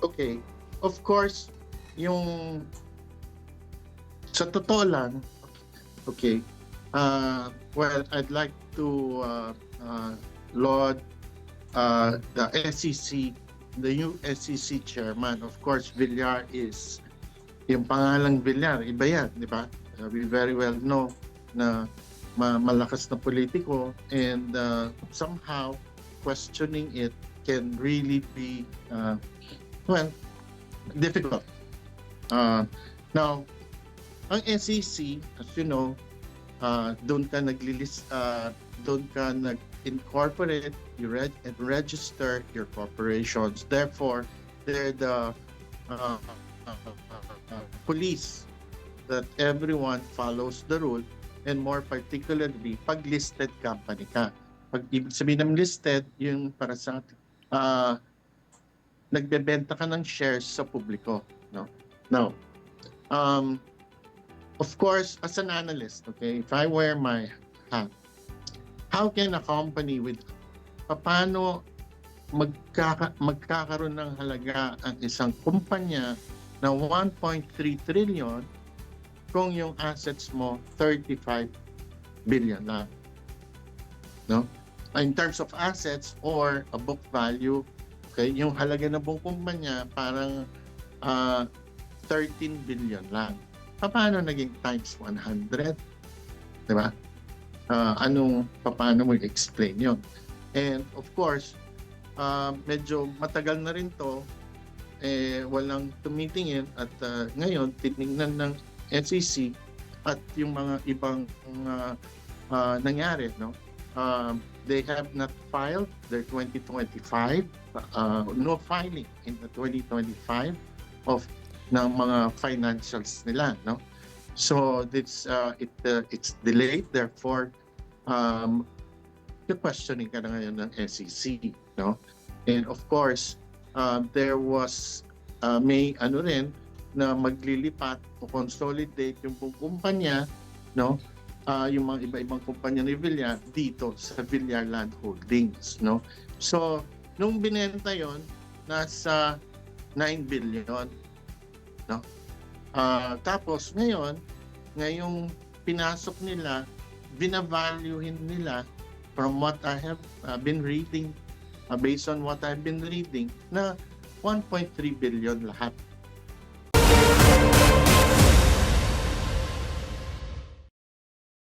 Okay. Of course, yung sa totoo lang, okay, well, I'd like to laud the SEC, the new SEC chairman. Of course, Villar is, yung pangalang Villar, iba yan, di ba? We very well know na malakas na politiko, and somehow questioning it can really be, well, difficult. Now, ang SEC, as you know, doon ka doon ka nag-incorporate, and register your corporations. Therefore, they're the police that everyone follows the rule, and more particularly, pag listed company ka. Pag ibig sabihin ng listed, yung para sa nagbebenta ka ng shares sa publiko. No? Now, of course, as an analyst, okay, if I wear my hat, how can a company paano magkakaroon ng halaga ang isang kumpanya na 1.3 trillion kung yung assets mo 35 billion lang? No? In terms of assets or a book value, okay, yung halaga ng buong kumpanya parang 13 billion lang. Paano naging times 100? Diba? Paano mo i-explain yun? And of course, medyo matagal na rin to, walang tumitingin, at ngayon, tinignan ng SEC at yung mga ibang nangyari, no? They have not filed their 2025, no filing in the 2025 of ng mga financials nila, no? So it's delayed, therefore the questioning ka na ngayon ng SEC, no? And of course, there was may rin na maglilipat o consolidate yung kumpanya, no? Yung mga iba-ibang kumpanya ni Villar dito sa Villar Land Holdings, no? So nung binenta yon, nasa 9 billion, no? Tapos ngayong pinasok nila, binavaluehin nila, from what I have been reading, based on what I've been reading, na 1.3 billion lahat.